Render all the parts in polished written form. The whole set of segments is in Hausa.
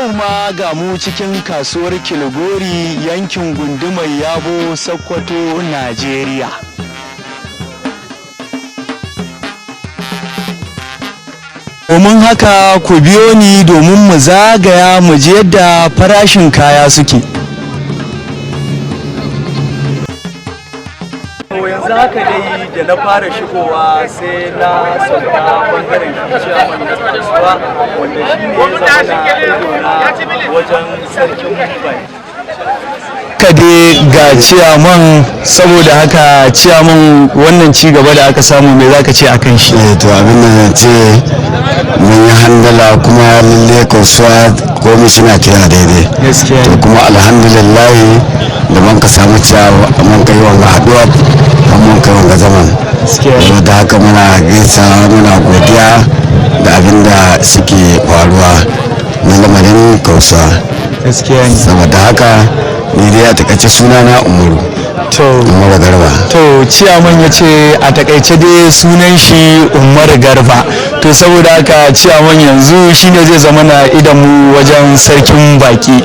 yau ma ga mu cikin kasuwar Kilgori yankin gundumar Yabo Sokoto Najeriya. Domin haka ku biyo ni domin mu zagaya mu ji yadda farashin kaya suke. Yanzu haka dai da na fara shigowa sai na sauka bangaren ciyaman na kasuwa wanda shi ne ya zama na wajen sarkin bai. Kade ga ciyaman, saboda haka ciyaman wannan ci gaba da aka samu me zaka ce akan shi? To abin da ce mun yi handala kuma lalle kasuwa komai suna tafiya daidai. To kuma alhamdulillah da mun ka samu ciyawa mun kai wanga haduwa mun kai wanga zaman. Da haka muna gaisa muna godiya da abin da suke faruwa na lamarin kasuwa. Saboda haka ni dai a takaice sunana Umaru. Umaru Garba. To ciyaman ya ce a takaice dai sunan shi Umaru Garba. To saboda haka ciyaman yanzu shine zai zama na idan mu wajen sarkin baki.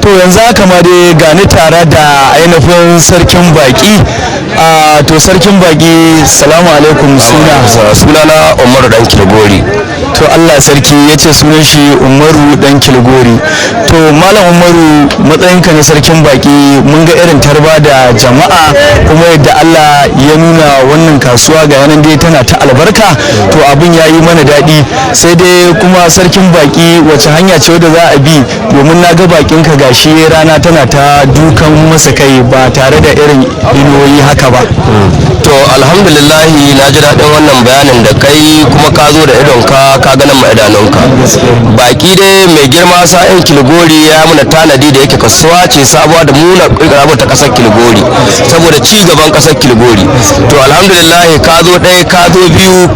To yanzu haka ma dai gani tare da ainihin sarkin baki. To sarkin baki, salamu alaikum. Sunana Umaru dan Kilgori. To Allah sarki ya ce sunan shi Umaru dan Kilgori. To malam Umaru, matsayinka na sarkin baki, mun ga irin tarba da jama'a kuma yadda Allah ya nuna wannan kasuwa ga yanan dai tana ta albarka. To abin ya yi mana daɗi, sai dai kuma sarkin baki wace hanya ce wadda za a bi domin na ga bakinka gashi rana tana ta dukan masa kai ba tare da irin inuwoyi haka ba. To alhamdulillahi na ji daɗin wannan bayanin da kai kuma ka zo da idonka ka ganin ma idanunka. Baki dai mai girma sa'in Kilgori ya muna tanadi da yake kasuwa ce sabuwa da muna ƙirƙirar ta ƙasar Kilgori saboda ci gaban ƙasar Kilgori. To alhamdulillahi ka zo ɗaya ka zo biyu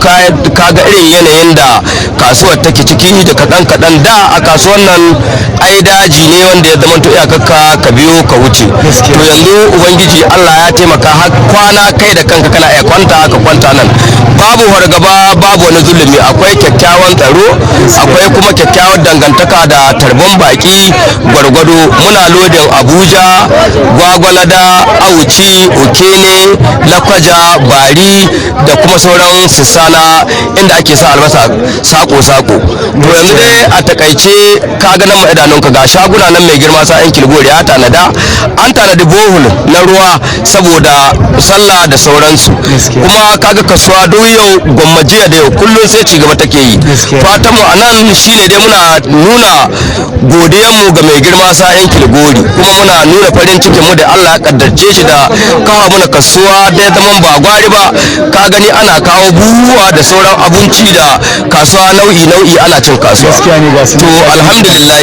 ka ga irin yanayin da kasuwar take ciki da kaɗan da a kasuwar nan ai daji ne wanda ya zama to iyakakka ka biyo ka wuce. To yanzu ubangiji Allah ya taimaka har kwana kai da kanka kana iya kwanta ka kwanta nan babu fargaba babu wani zulumi, akwai kyakkyawan tsaro, akwai kuma kyakkyawar dangantaka da tarbon baki gwargwado. Muna lodin Abuja, Gwagwalada, Auci, Okene, Lakwaja, Bari da kuma sauran sissana inda ake sa albasa sako-sako. To yanzu dai a takaice ka ga nan ma idanunka ga shaguna nan mai girma sa'in Kilgori ya tanada, an tanadi bohol na ruwa saboda sallah da sauransu. Kuma kaga kasuwa duk yau gwammajiya da yau kullum sai ci gaba take yi. Fatan mu anan shine dai muna nuna godiyar mu ga mai girma sa'in Kilgori, kuma muna nuna farin cikin mu da Allah ya kaddarce shi da kawo muna kasuwa da ya zama ba gwari ba. Ka gani ana kawo buhuwa da sauran abinci da kasuwa nau'i ana cin kasuwa. To alhamdulillah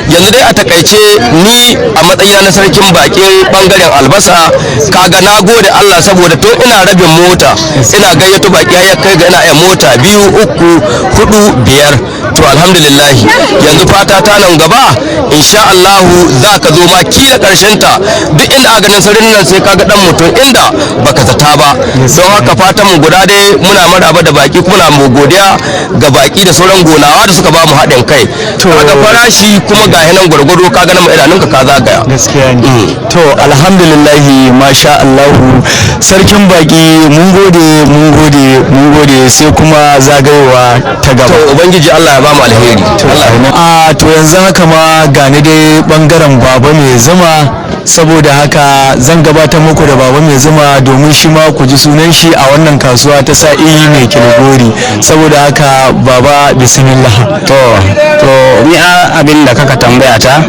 yanzu dai a takaice ni a matsayina na sarkin bakin bangaren albasa kaga na gode Allah saboda tun ina rabin mota ina gayyato baki ya kai ga ina iya mota 2, 3, 4, 5. To alhamdulillah yanzu fata ta nan gaba insha Allah za ka zo ma kila karshen ta duk inda aka ganin sarin nan sai kaga dan mutum inda baka zata ba. Don haka fatan mu guda dai muna maraba da baki kuma mu godiya ga baki da sauran gonawa da suka ba mu haɗin kai. Kaga farashi kuma ga hinan gwargwado ka ganin mu idanunka ka zagaya. Gaskiya ne. To alhamdulillah masha Allah sarkin baki mun gode sai kuma zagayowa ta gaba. To ubangiji Allah ya ba mu alheri. To yanzu haka ma gani dai bangaren baba mai zuma, saboda haka zan gabatar muku da baba mai zuma domin shi ma ku ji sunan shi a wannan kasuwa ta sa'i mai Kilgori. Saboda haka baba bismillah. To ni abin da kaka tambaya ta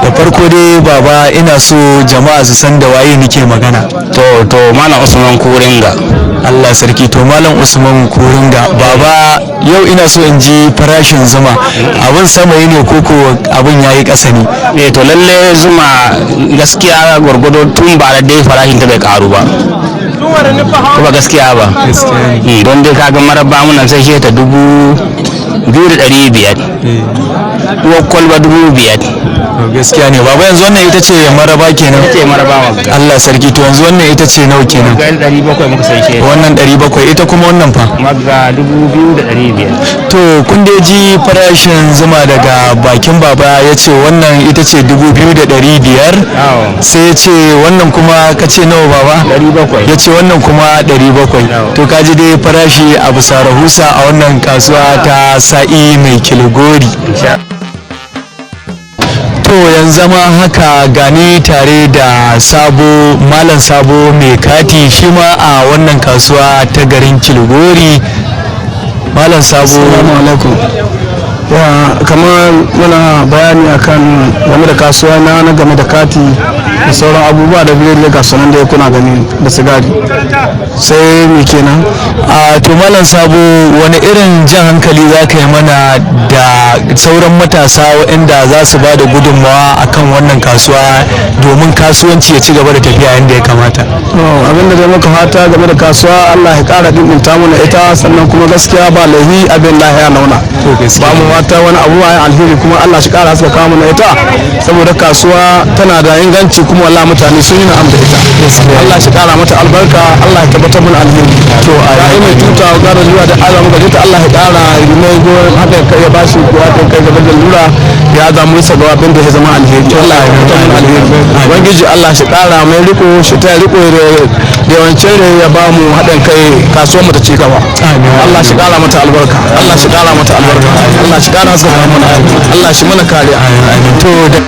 da farko dai baba ina so jama'a su san da waye nake magana. To malam Usman Kuringa. Allah sarki. To malam Usman Kuringa, baba yau ina so in ji farashin zuma abin sama ne koko abin yayi ƙasa ne? To lalle zuma gaskiya gwargwado tun ba da dai farashin ta bai karu ba. Kuma gaskiya ba. Don dai kaga maraba muna sai shi ta 2,500 uwar kwalba 5,000 gaskiya ne baba, yanzu wannan ita ce maraba kenan. ce marabawa ga Allah sarki, to yanzu wannan ita ce nawa kenan? 700 muka sai shi Wannan 700, ita kuma wannan fa? maga 2500. To kun dai ji farashin zuma daga bakin baba, ya ce wannan ita ce 2,500, sai ya ce wannan kuma ka ce nawa baba? 700. Ya ce wannan kuma 700. To ka ji dai farashi a bisa rahusa a wannan kasuwa ta sa'i mai kilgori. To yanzu ma haka gani tare da malam sabo mai kati shi ma a wannan kasuwa ta garin kilgori. Malam sabo, Assalamu alaikum. Kamar muna bayani akan game da kasuwa na game da kati da sauran abubuwa da biyar da kasuwan da kuna gani da sigari sai me kenan. to malam sabo, wani irin jan hankali za ka yi mana da sauran matasa waɗanda za su ba da gudunmawa akan wannan kasuwa domin kasuwanci ya ci gaba da tafiya yadda ya kamata? Abin da zai maka fata game da kasuwa, Allah ya kara dimbinta mana ita, sannan kuma gaskiya ba laihi abin lahiya launa ba mu fata wani abu a alheri, kuma Allah shi kara haska kawo mana ita, saboda kasuwa tana da inganci kuma wallahi mutane sun yi na'am da ita. Allah shi kara mata albarka, Allah ya tabbatar mana alheri. To a yi mai tuta gara zuwa da Allah muka ta, Allah ya kara mai goyon haka ya bashi kuwa kai gaba da lura ya zamu risa ga abin da ya zama alheri. Allah ya tabbatar mana alheri. Ubangiji Allah shi kara mai riko, shi ta riko da yawancin ya ba mu haɗin kai kasuwar mu ta ci gaba. Allah shi kara mata albarka, Allah shi kara mata albarka, Allah shi kara sa mana, Allah shi mana kariya. To da